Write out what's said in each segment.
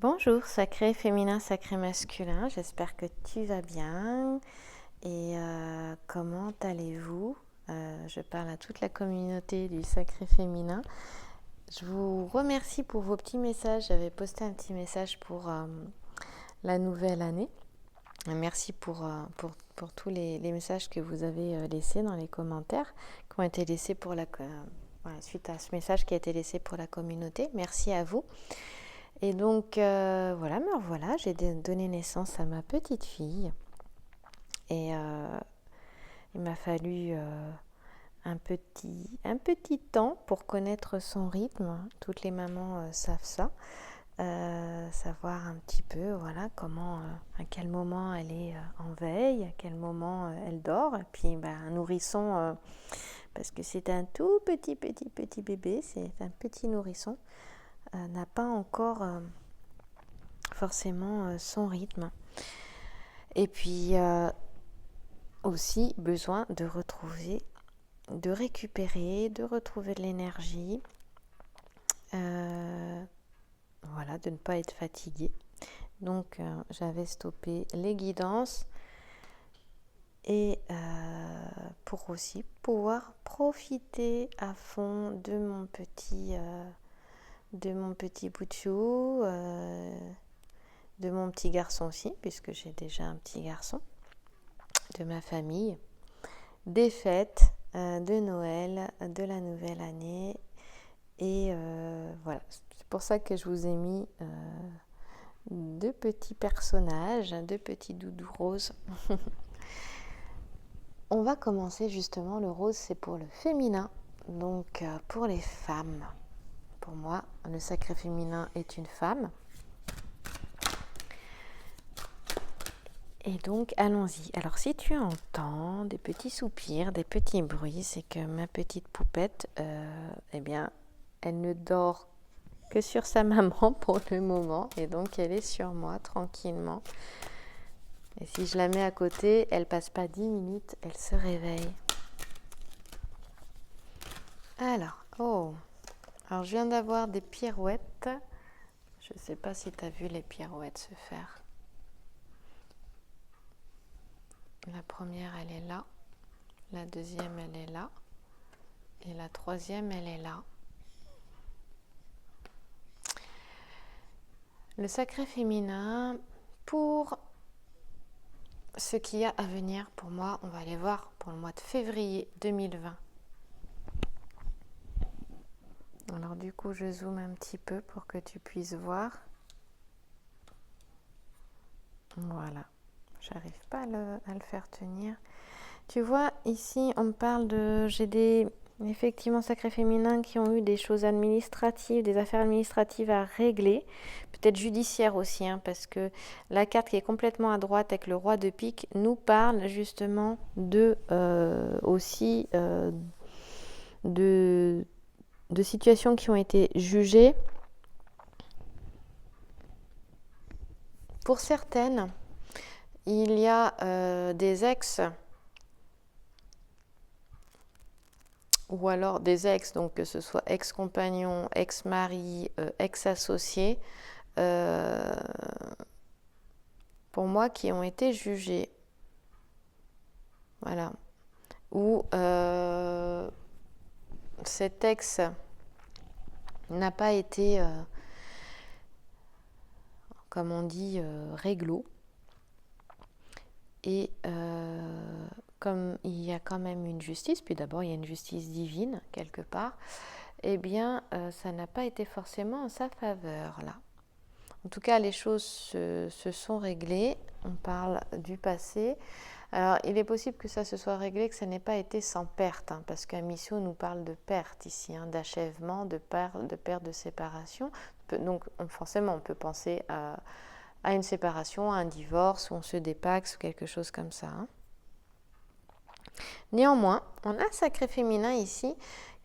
Bonjour, sacré féminin, sacré masculin, j'espère que tu vas bien et comment allez-vous? Je parle à toute la communauté du sacré féminin. Je vous remercie pour vos petits messages, j'avais posté un petit message pour la nouvelle année. Merci pour tous les messages que vous avez laissés dans les commentaires, qui ont été laissés pour voilà, suite à ce message qui a été laissé pour la communauté. Merci à vous. Et donc, voilà, me revoilà, j'ai donné naissance à ma petite fille. Et il m'a fallu un petit temps pour connaître son rythme. Toutes les mamans savent ça. Savoir un petit peu, voilà, comment, à quel moment elle est en veille, à quel moment elle dort. Et puis, un nourrisson, parce que c'est un tout petit bébé, c'est un petit nourrisson, n'a pas encore forcément son rythme. Et puis aussi besoin de retrouver, de récupérer, de retrouver de l'énergie, voilà, de ne pas être fatigué. Donc j'avais stoppé les guidances et pour aussi pouvoir profiter à fond de mon petit bout de chou, de mon petit garçon aussi, puisque j'ai déjà un petit garçon, de ma famille, des fêtes, de Noël, de la nouvelle année. Et voilà, c'est pour ça que je vous ai mis deux petits personnages, deux petits doudous roses. On va commencer justement, le rose c'est pour le féminin, donc pour les femmes. Pour moi, le sacré féminin est une femme. Et donc, allons-y. Alors, si tu entends des petits soupirs, des petits bruits, c'est que ma petite poupette, eh bien, elle ne dort que sur sa maman pour le moment. Et donc, elle est sur moi, tranquillement. Et si je la mets à côté, elle passe pas 10 minutes, elle se réveille. Alors, je viens d'avoir des pirouettes. Je ne sais pas si tu as vu les pirouettes se faire. La première, elle est là. La deuxième, elle est là. Et la troisième, elle est là. Le sacré féminin, pour ce qu'il y a à venir, pour moi, on va aller voir pour le mois de février 2020. Alors du coup, je zoome un petit peu pour que tu puisses voir. Voilà. J'arrive pas à le faire tenir. Tu vois, ici, on me parle de... J'ai effectivement, sacrés féminins qui ont eu des choses administratives, des affaires administratives à régler. Peut-être judiciaires aussi, parce que la carte qui est complètement à droite avec le roi de pique nous parle justement aussi de situations qui ont été jugées. Pour certaines, il y a des ex ou alors des ex, donc que ce soit ex-compagnon, ex-mari, ex-associé, pour moi qui ont été jugés. Voilà. Ou cet ex n'a pas été, comme on dit, réglo. Et comme il y a quand même une justice, puis d'abord il y a une justice divine quelque part, eh bien ça n'a pas été forcément en sa faveur là. En tout cas, les choses se sont réglées. On parle du passé. Alors, il est possible que ça se soit réglé, que ça n'ait pas été sans perte, parce qu'un mission nous parle de perte ici, d'achèvement, de perte, de séparation. Donc, forcément, on peut penser à une séparation, à un divorce, ou on se dépaxe, ou quelque chose comme ça. Néanmoins, on a un sacré féminin ici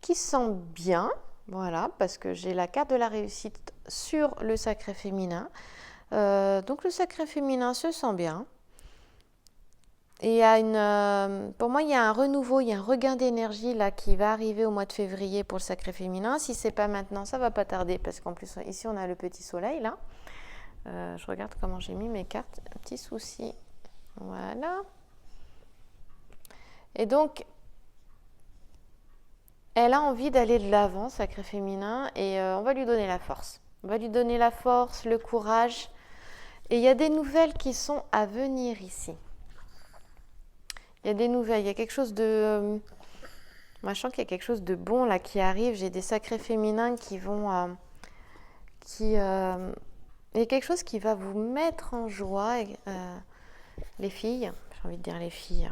qui se sent bien, voilà, parce que j'ai la carte de la réussite sur le sacré féminin. Donc le sacré féminin se sent bien. Et pour moi, il y a un renouveau, il y a un regain d'énergie là qui va arriver au mois de février pour le sacré féminin. Si c'est pas maintenant, ça va pas tarder, parce qu'en plus ici on a le petit soleil là. Je regarde comment j'ai mis mes cartes. Un petit souci. Voilà. Et donc, elle a envie d'aller de l'avant, sacré féminin, et on va lui donner la force. On va lui donner la force, le courage. Et il y a des nouvelles qui sont à venir ici. Il y a des nouvelles, il y a quelque chose de... moi, je sens qu'il y a quelque chose de bon là qui arrive. J'ai des sacrés féminins qui vont... il y a quelque chose qui va vous mettre en joie, les filles. J'ai envie de dire les filles.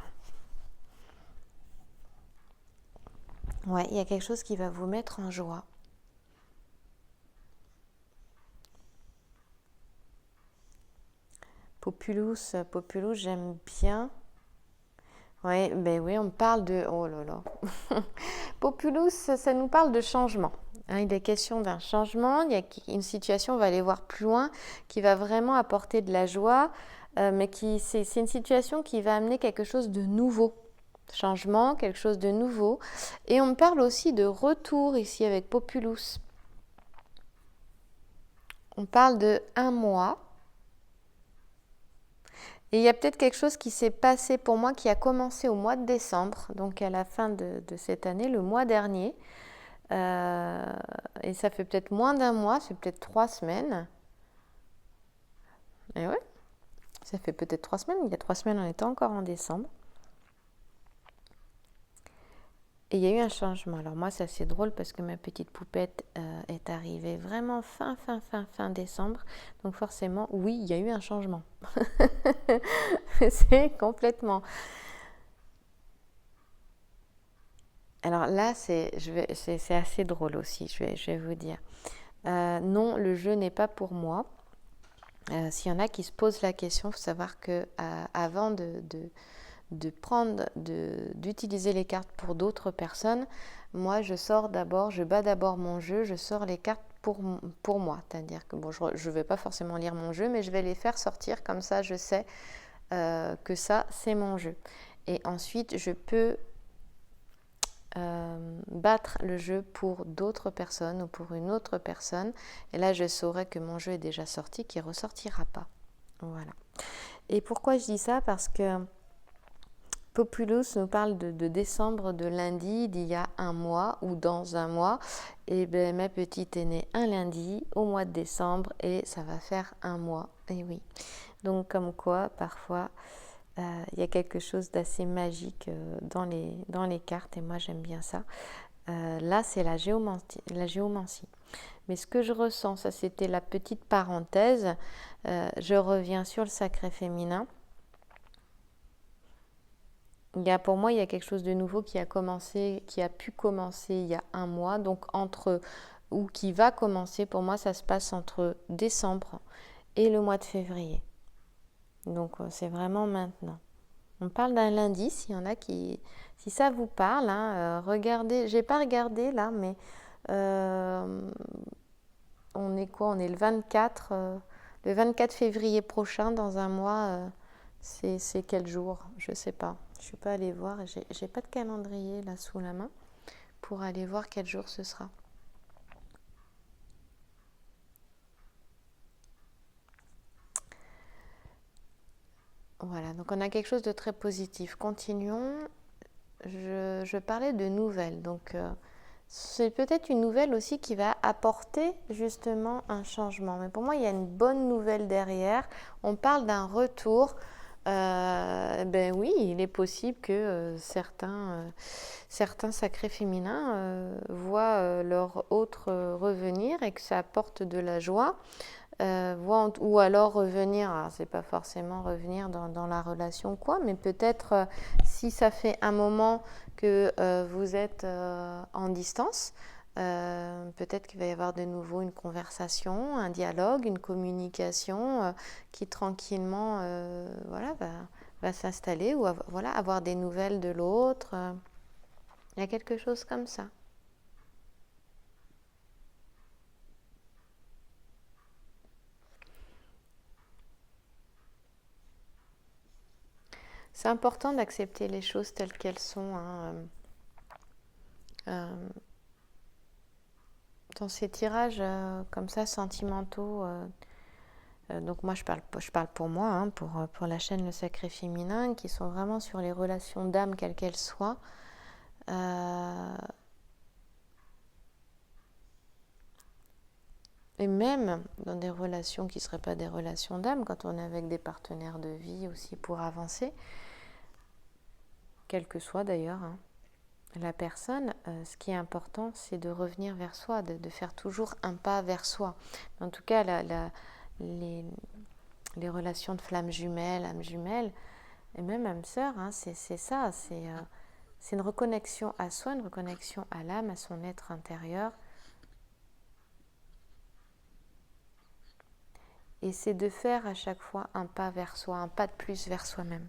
Ouais, il y a quelque chose qui va vous mettre en joie. Populus, j'aime bien. Ouais, ben oui, on parle de... Oh là là. Populus, ça nous parle de changement. Hein, il est question d'un changement. Il y a une situation, on va aller voir plus loin, qui va vraiment apporter de la joie, mais c'est une situation qui va amener quelque chose de nouveau. Changement, quelque chose de nouveau. Et on me parle aussi de retour ici avec Populus. On parle de 1 mois. Et il y a peut-être quelque chose qui s'est passé pour moi qui a commencé au mois de décembre, donc à la fin de cette année, le mois dernier. Et ça fait peut-être moins d'1 mois, c'est peut-être 3 semaines. Et ouais, ça fait peut-être 3 semaines. Il y a 3 semaines, on était encore en décembre. Et il y a eu un changement. Alors moi, c'est assez drôle parce que ma petite poupette est arrivée vraiment fin décembre. Donc forcément, oui, il y a eu un changement. C'est complètement... Alors là, c'est assez drôle aussi, je vais vous dire. Non, le jeu n'est pas pour moi. S'il y en a qui se posent la question, il faut savoir que avant d'utiliser les cartes pour d'autres personnes, moi je bats d'abord mon jeu, je sors les cartes pour moi. C'est-à-dire que bon, je ne vais pas forcément lire mon jeu, mais je vais les faire sortir comme ça, je sais que ça, c'est mon jeu. Et ensuite, je peux battre le jeu pour d'autres personnes ou pour une autre personne. Et là, je saurai que mon jeu est déjà sorti, qu'il ne ressortira pas. Voilà. Et pourquoi je dis ça? Parce que Populus nous parle de décembre, de lundi, d'il y a 1 mois ou dans 1 mois. Et bien, ma petite est née un lundi au mois de décembre et ça va faire 1 mois. Et oui. Donc, comme quoi, parfois, il y a quelque chose d'assez magique dans les cartes et moi, j'aime bien ça. Là, c'est la géomancie. Mais ce que je ressens, ça c'était la petite parenthèse. Je reviens sur le sacré féminin. Pour moi, il y a quelque chose de nouveau qui a pu commencer il y a 1 mois. Donc, ou qui va commencer, pour moi, ça se passe entre décembre et le mois de février. Donc, c'est vraiment maintenant. On parle d'un lundi, s'il y en a qui... Si ça vous parle, hein, regardez. J'ai pas regardé là, mais on est quoi? On est le 24 février prochain, dans 1 mois. C'est quel jour? Je sais pas. Je suis pas allée voir. J'ai pas de calendrier là sous la main pour aller voir quel jour ce sera. Voilà, donc on a quelque chose de très positif. Continuons. Je parlais de nouvelles. Donc c'est peut-être une nouvelle aussi qui va apporter justement un changement. Mais pour moi, il y a une bonne nouvelle derrière. On parle d'un retour. Ben oui, il est possible que certains sacrés féminins voient leur autre revenir et que ça apporte de la joie. Ou alors revenir, alors c'est pas forcément revenir dans la relation quoi, mais peut-être si ça fait un moment que vous êtes en distance, peut-être qu'il va y avoir de nouveau une conversation, un dialogue, une communication qui tranquillement va s'installer ou avoir des nouvelles de l'autre. Il y a quelque chose comme ça. C'est important d'accepter les choses telles qu'elles sont. Dans ces tirages comme ça, sentimentaux, Donc moi, je parle pour moi, hein, pour la chaîne Le Sacré Féminin, qui sont vraiment sur les relations d'âme, quelles qu'elles soient. Et même dans des relations qui ne seraient pas des relations d'âme, quand on est avec des partenaires de vie aussi pour avancer, quelle que soit d'ailleurs, hein, la personne, ce qui est important, c'est de revenir vers soi, de faire toujours un pas vers soi. En tout cas, les relations de flammes jumelles, âmes jumelles, et même âme sœur, hein, c'est ça, c'est une reconnexion à soi, une reconnexion à l'âme, à son être intérieur. Et c'est de faire à chaque fois un pas vers soi, un pas de plus vers soi-même.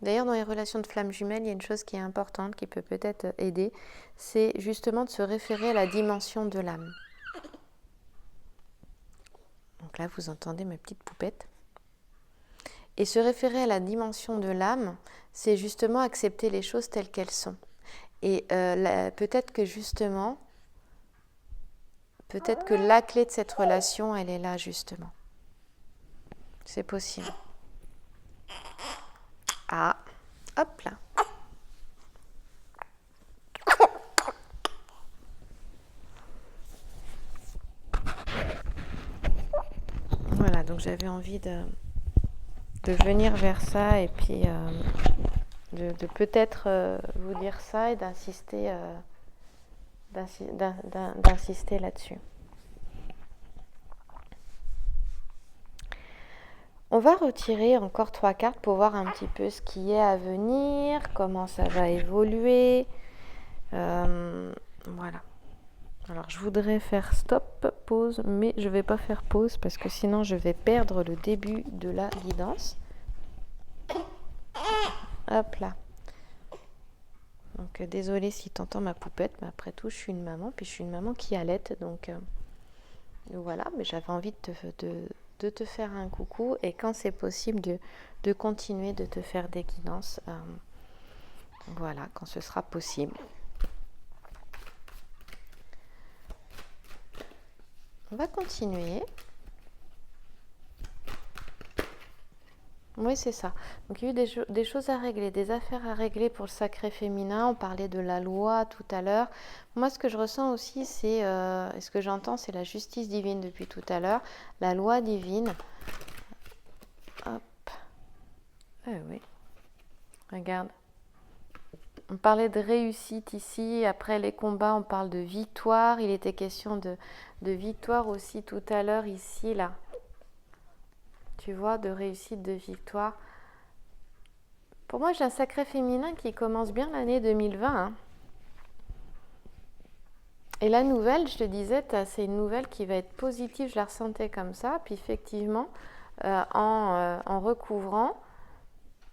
D'ailleurs, dans les relations de flammes jumelles, il y a une chose qui est importante, qui peut peut-être aider, c'est justement de se référer à la dimension de l'âme. Donc là, vous entendez ma petite poupette. Et se référer à la dimension de l'âme, c'est justement accepter les choses telles qu'elles sont. Et peut-être que justement, peut-être que la clé de cette relation, elle est là justement. C'est possible. Ah, hop là. Voilà, donc j'avais envie de venir vers ça et puis de peut-être vous dire ça et d'insister là-dessus. On va retirer encore 3 cartes pour voir un petit peu ce qui est à venir, comment ça va évoluer. Voilà. Alors je voudrais faire stop, pause, mais je ne vais pas faire pause parce que sinon je vais perdre le début de la guidance. Hop là. Donc désolée si tu entends ma poupette, mais après tout je suis une maman, puis je suis une maman qui allaite, donc voilà, mais j'avais envie de te faire un coucou et quand c'est possible de continuer de te faire des guidances, voilà, quand ce sera possible. On va continuer. Oui, c'est ça. Donc il y a eu des choses à régler, des affaires à régler pour le sacré féminin. On parlait de la loi tout à l'heure. Moi, ce que je ressens aussi, c'est, et ce que j'entends, c'est la justice divine depuis tout à l'heure, la loi divine. Hop. Oui. Regarde. On parlait de réussite ici. Après les combats, on parle de victoire. Il était question de victoire aussi tout à l'heure ici, là. Tu vois, de réussite, de victoire. Pour moi, j'ai un sacré féminin qui commence bien l'année 2020. Hein. Et la nouvelle, je te disais, c'est une nouvelle qui va être positive, je la ressentais comme ça. Puis effectivement, en recouvrant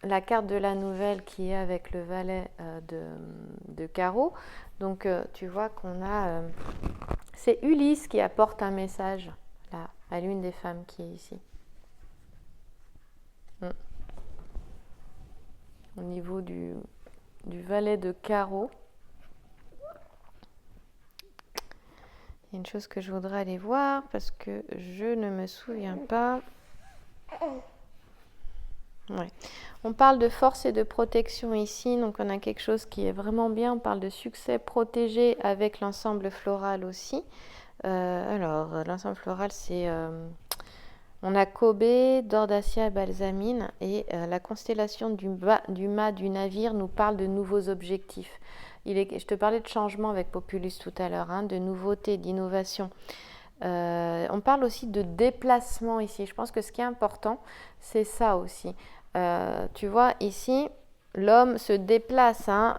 la carte de la nouvelle qui est avec le valet de carreau, donc tu vois qu'on a... c'est Ulysse qui apporte un message là, à l'une des femmes qui est ici. Au niveau du valet de carreau. Il y a une chose que je voudrais aller voir parce que je ne me souviens pas. Ouais. On parle de force et de protection ici, donc on a quelque chose qui est vraiment bien. On parle de succès protégé avec l'ensemble floral aussi. Alors, l'ensemble floral, c'est... on a Kobe, Dordacia et Balsamine. Et la constellation du mât du navire nous parle de nouveaux objectifs. Je te parlais de changement avec Populus tout à l'heure, hein, de nouveautés, d'innovation. On parle aussi de déplacement ici. Je pense que ce qui est important, c'est ça aussi. Tu vois, ici, l'homme se déplace. Hein,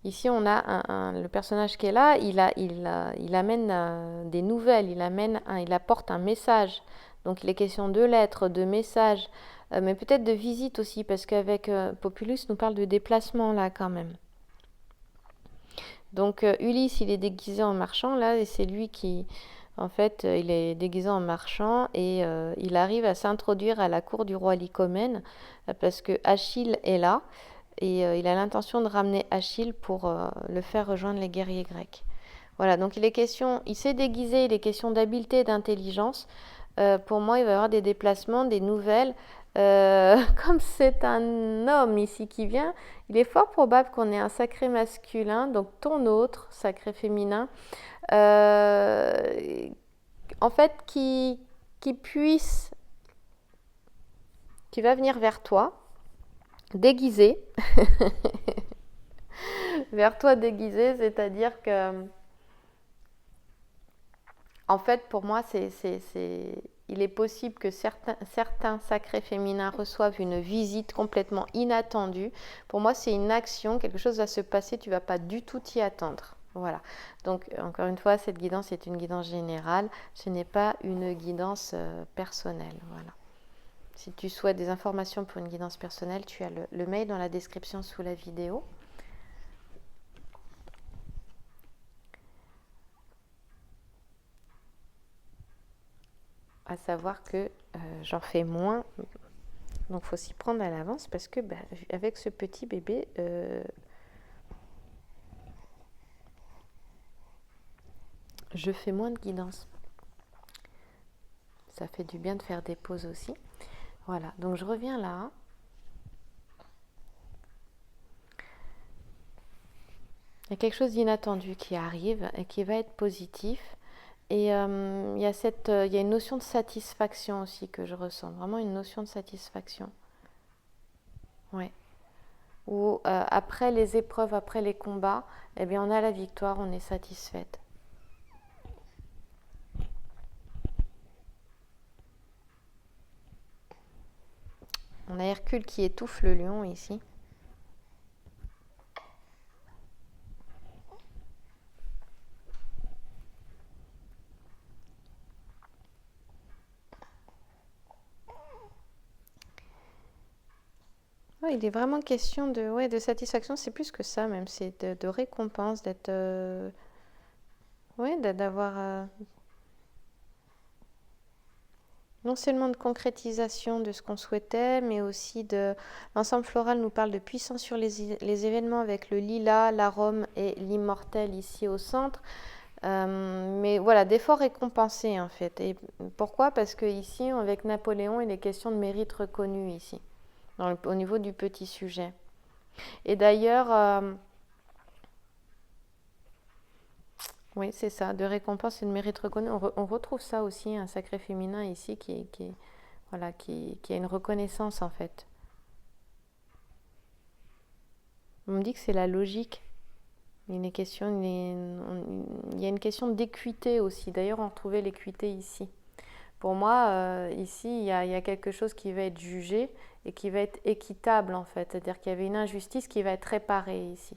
ici, on a le personnage qui est là, il amène des nouvelles, il apporte un message. Donc, il est question de lettres, de messages, mais peut-être de visites aussi, parce qu'avec Populus, nous parle de déplacement là quand même. Donc Ulysse, il est déguisé en marchand là, et c'est lui qui, en fait, il est déguisé en marchand et il arrive à s'introduire à la cour du roi Lycomène parce que Achille est là et il a l'intention de ramener Achille pour le faire rejoindre les guerriers grecs. Voilà, donc il s'est déguisé, il est question d'habileté et d'intelligence. Pour moi, il va y avoir des déplacements, des nouvelles. Comme c'est un homme ici qui vient, il est fort probable qu'on ait un sacré masculin, donc ton autre sacré féminin, euh, en fait, qui puisse, qui va venir vers toi, déguisé, vers toi déguisé, c'est-à-dire que, en fait, pour moi, il est possible que certains sacrés féminins reçoivent une visite complètement inattendue. Pour moi, c'est une action, quelque chose va se passer, tu ne vas pas du tout t'y attendre. Voilà. Donc, encore une fois, cette guidance est une guidance générale, ce n'est pas une guidance personnelle. Voilà. Si tu souhaites des informations pour une guidance personnelle, tu as le mail dans la description sous la vidéo. À savoir que j'en fais moins, donc il faut s'y prendre à l'avance parce que avec ce petit bébé, je fais moins de guidance. Ça fait du bien de faire des pauses aussi. Voilà, donc je reviens là. Il y a quelque chose d'inattendu qui arrive et qui va être positif. Et il y a une notion de satisfaction aussi que je ressens, vraiment une notion de satisfaction. Ouais. Où après les épreuves, après les combats, eh bien on a la victoire, on est satisfaite. On a Hercule qui étouffe le lion ici. Ouais, il est vraiment question de satisfaction, c'est plus que ça même, c'est de récompense, d'être... d'avoir... non seulement de concrétisation de ce qu'on souhaitait, mais aussi de... L'ensemble floral nous parle de puissance sur les événements avec le lilas, l'arôme et l'immortel ici au centre. Mais voilà, d'efforts récompensés en fait. Et pourquoi? Parce que ici, avec Napoléon, il est question de mérite reconnu ici, au niveau du petit sujet. Et d'ailleurs, oui, c'est ça, de récompense et de mérite reconnu. On retrouve ça aussi, un sacré féminin ici voilà, qui a une reconnaissance en fait. On me dit que c'est la logique. Il y a une question d'équité aussi. D'ailleurs, on retrouvait l'équité ici. Pour moi, ici, il y a quelque chose qui va être jugé et qui va être équitable en fait. C'est-à-dire qu'il y avait une injustice qui va être réparée ici,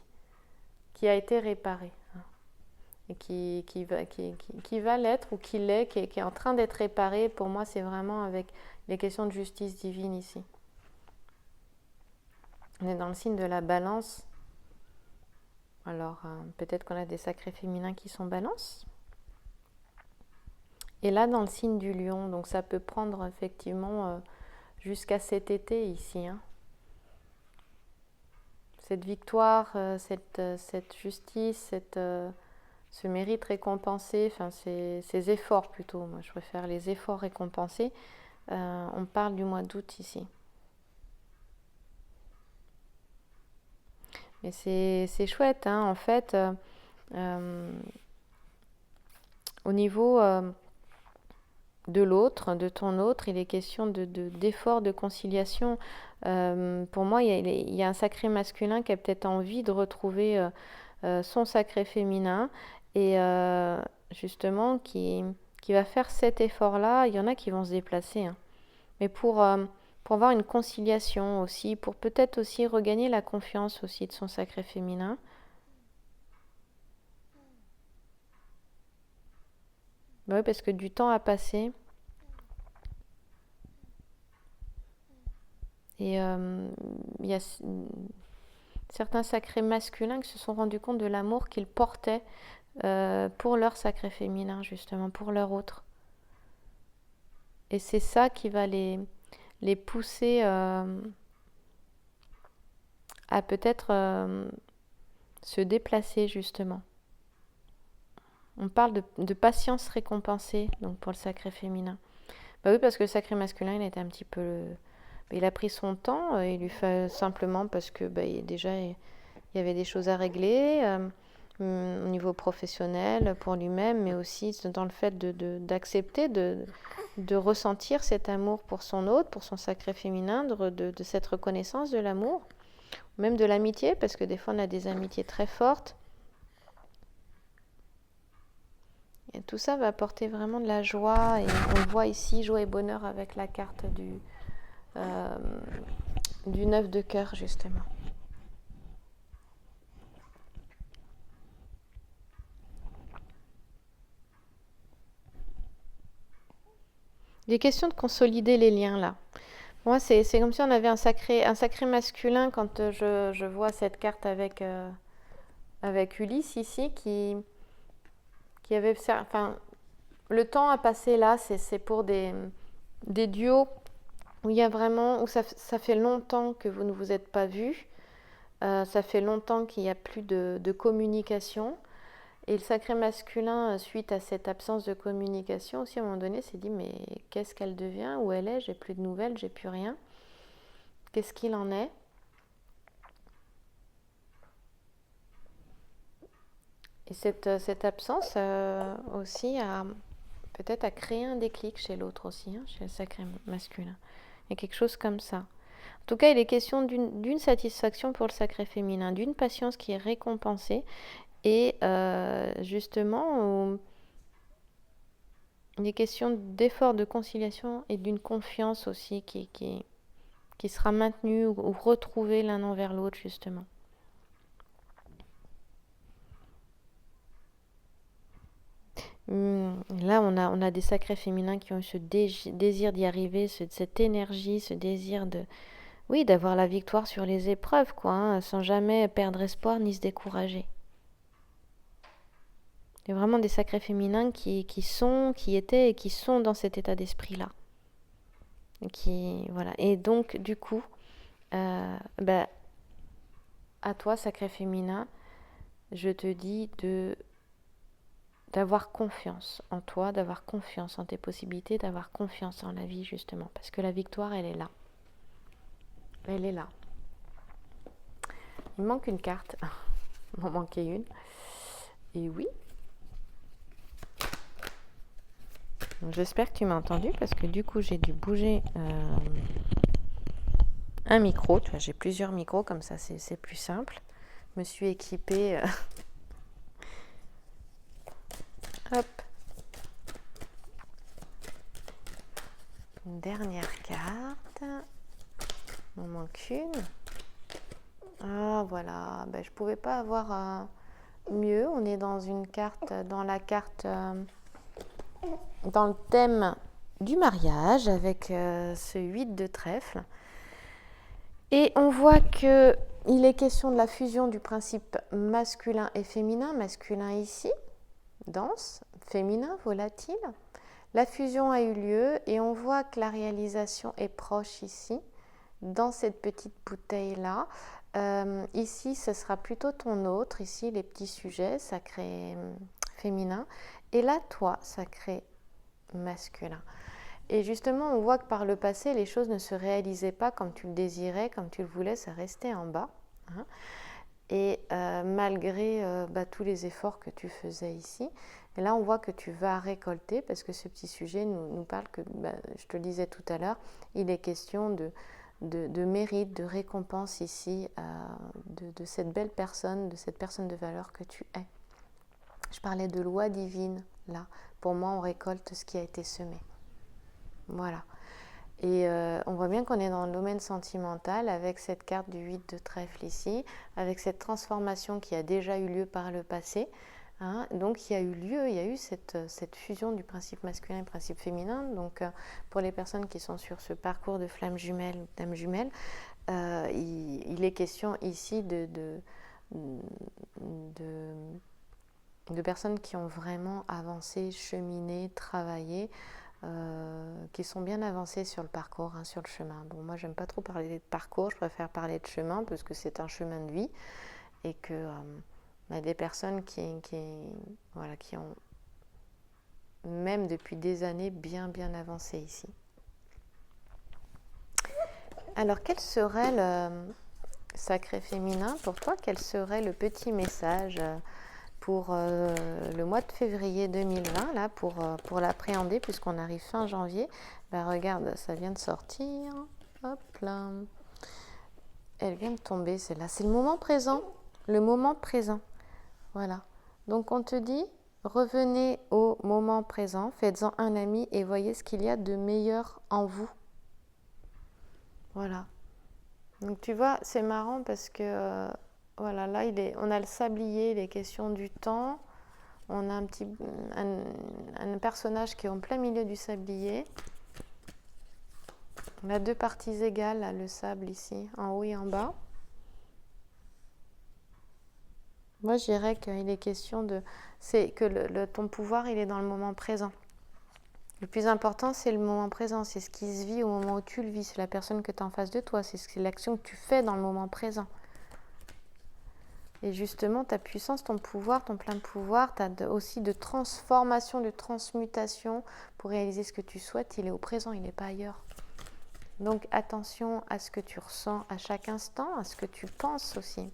qui a été réparée. Et qui va l'être ou qui l'est, qui est en train d'être réparée. Pour moi, c'est vraiment avec les questions de justice divine ici. On est dans le signe de la balance. Alors, peut-être qu'on a des sacrés féminins qui sont balance. Et là, dans le signe du lion, donc ça peut prendre effectivement jusqu'à cet été ici. Hein. Cette victoire, cette justice, ce mérite récompensé, enfin ces efforts plutôt, moi je préfère les efforts récompensés. On parle du mois d'août ici. Mais c'est chouette, hein, en fait. Au niveau de l'autre, de ton autre, il est question d'efforts de conciliation. Pour moi, il y a un sacré masculin qui a peut-être envie de retrouver son sacré féminin et justement qui va faire cet effort-là. Il y en a qui vont se déplacer, hein. Mais pour avoir une conciliation aussi, pour peut-être aussi regagner la confiance aussi de son sacré féminin. Oui, parce que du temps a passé. Et il y a certains sacrés masculins qui se sont rendus compte de l'amour qu'ils portaient pour leur sacré féminin, justement, pour leur autre. Et c'est ça qui va les pousser à peut-être se déplacer, justement. On parle de patience récompensée, donc pour le sacré féminin. Bah oui, parce que le sacré masculin, il était un petit peu... Il a pris son temps, il lui fait simplement parce que déjà, il y avait des choses à régler au niveau professionnel pour lui-même, mais aussi dans le fait d'accepter, de ressentir cet amour pour son autre, pour son sacré féminin, de cette reconnaissance de l'amour, même de l'amitié, parce que des fois, on a des amitiés très fortes. Et tout ça va apporter vraiment de la joie, et on le voit ici, joie et bonheur avec la carte du 9 de cœur, justement. Il est question de consolider les liens là. Moi, c'est comme si on avait un sacré masculin quand je vois cette carte avec Ulysse ici qui avait... Enfin, le temps à passer là, c'est pour des duos où il y a vraiment... où ça fait longtemps que vous ne vous êtes pas vus. Ça fait longtemps qu'il n'y a plus de communication. Et le sacré masculin, suite à cette absence de communication, aussi à un moment donné, s'est dit mais qu'est-ce qu'elle devient? Où elle est? J'ai plus de nouvelles, j'ai plus rien. Qu'est-ce qu'il en est? Et cette absence aussi a peut-être créé un déclic chez l'autre aussi, hein, chez le sacré masculin. Il y a quelque chose comme ça. En tout cas, il est question d'une satisfaction pour le sacré féminin, d'une patience qui est récompensée et justement il est question d'efforts de conciliation et d'une confiance aussi qui sera maintenue ou retrouvée l'un envers l'autre justement. Là, on a des sacrés féminins qui ont eu ce désir d'y arriver, cette énergie, ce désir d'avoir la victoire sur les épreuves, quoi, hein, sans jamais perdre espoir ni se décourager. Il y a vraiment des sacrés féminins qui étaient et qui sont dans cet état d'esprit-là. Voilà. Et donc, du coup, à toi, sacré féminin, je te dis d'avoir confiance en toi, d'avoir confiance en tes possibilités, d'avoir confiance en la vie, justement. Parce que la victoire, elle est là. Elle est là. Il me manque une carte. Il m'en manquait une. Et oui. J'espère que tu m'as entendu parce que du coup, j'ai dû bouger un micro. Tu vois, j'ai plusieurs micros, comme ça, c'est plus simple. Je me suis équipée... Hop. Une dernière carte. Il m'en manque une. Ah voilà, je ne pouvais pas avoir mieux. On est dans une carte, dans le thème du mariage avec ce 8 de trèfle. Et on voit que il est question de la fusion du principe masculin et féminin. Masculin ici, dense, féminin, volatile. La fusion a eu lieu et on voit que la réalisation est proche ici, dans cette petite bouteille-là. Ici, ce sera plutôt ton autre. Ici, les petits sujets, sacré féminin. Et là, toi, sacré masculin. Et justement, on voit que par le passé, les choses ne se réalisaient pas comme tu le désirais, comme tu le voulais, ça restait en bas. Hein. Et malgré tous les efforts que tu faisais ici, et là on voit que tu vas récolter, parce que ce petit sujet nous parle que, je te le disais tout à l'heure, il est question de mérite, de récompense ici, de cette belle personne, de cette personne de valeur que tu es. Je parlais de loi divine, là. Pour moi, on récolte ce qui a été semé. Voilà. Et on voit bien qu'on est dans le domaine sentimental avec cette carte du 8 de trèfle ici, avec cette transformation qui a déjà eu lieu par le passé. Hein. Donc il y a eu cette fusion du principe masculin et du principe féminin. Donc pour les personnes qui sont sur ce parcours de flamme jumelle ou d'âme jumelle, il est question ici de personnes qui ont vraiment avancé, cheminé, travaillé, qui sont bien avancées sur le parcours, hein, sur le chemin. Bon, moi, j'aime pas trop parler de parcours, je préfère parler de chemin parce que c'est un chemin de vie et que On a des personnes voilà, qui ont même depuis des années bien avancé ici. Alors, quel serait le sacré féminin pour toi? Quel serait le petit message pour le mois de février 2020, là, pour l'appréhender, puisqu'on arrive fin janvier? Ben, regarde, ça vient de sortir. Hop là. Elle vient de tomber, celle-là. C'est le moment présent. Le moment présent. Voilà. Donc, on te dit, revenez au moment présent, faites-en un ami et voyez ce qu'il y a de meilleur en vous. Voilà. Donc, tu vois, c'est marrant parce que, voilà, là, on a le sablier, les questions du temps. On a un personnage qui est en plein milieu du sablier. On a deux parties égales, là, le sable ici, en haut et en bas. Moi, je dirais qu'il est question de... C'est que ton pouvoir, il est dans le moment présent. Le plus important, c'est le moment présent. C'est ce qui se vit au moment où tu le vis. C'est la personne que tu as en face de toi. C'est l'action que tu fais dans le moment présent. Et justement, ta puissance, ton pouvoir, ton plein pouvoir, tu as aussi de transformation, de transmutation pour réaliser ce que tu souhaites. Il est au présent, il n'est pas ailleurs. Donc, attention à ce que tu ressens à chaque instant, à ce que tu penses aussi.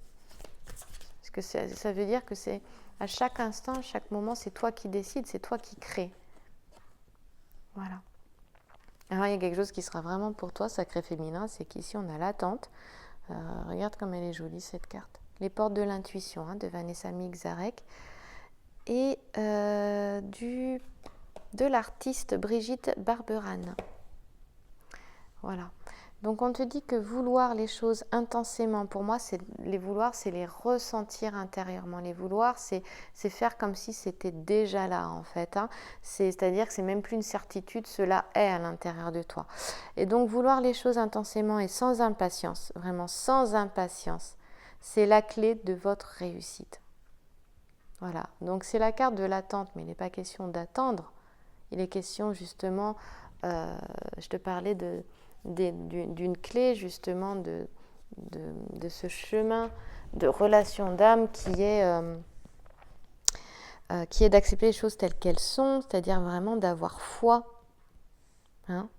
Parce que ça veut dire que c'est à chaque instant, à chaque moment, c'est toi qui décides, c'est toi qui crées. Voilà. Alors, il y a quelque chose qui sera vraiment pour toi, sacré féminin, c'est qu'ici, on a l'attente. Regarde comme elle est jolie, cette carte. Les portes de l'intuition, de Vanessa Migzarek. Et de l'artiste Brigitte Barberane. Voilà. Donc, on te dit que vouloir les choses intensément, pour moi, les vouloir, c'est les ressentir intérieurement. Les vouloir, c'est faire comme si c'était déjà là, en fait. C'est-à-dire que c'est même plus une certitude, cela est à l'intérieur de toi. Et donc, vouloir les choses intensément et sans impatience, vraiment sans impatience, c'est la clé de votre réussite. Voilà. Donc, c'est la carte de l'attente, mais il n'est pas question d'attendre. Il est question, justement, je te parlais d'une clé justement de ce chemin de relation d'âme qui est d'accepter les choses telles qu'elles sont, c'est-à-dire vraiment d'avoir foi.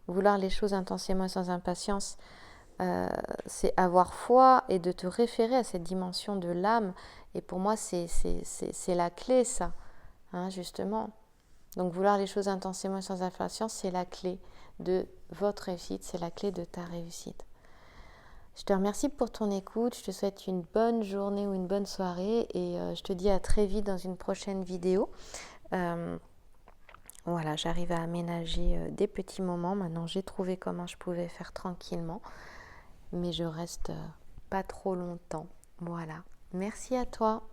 Vouloir les choses intensément et sans impatience, c'est avoir foi et de te référer à cette dimension de l'âme. Et pour moi, c'est la clé, ça, justement. Donc, vouloir les choses intensément et sans impatience, c'est la clé de votre réussite, c'est la clé de ta réussite. Je te remercie pour ton écoute, je te souhaite une bonne journée ou une bonne soirée et je te dis à très vite dans une prochaine vidéo. Voilà, j'arrive à aménager des petits moments. Maintenant, j'ai trouvé comment je pouvais faire tranquillement, mais je reste pas trop longtemps. Voilà, merci à toi.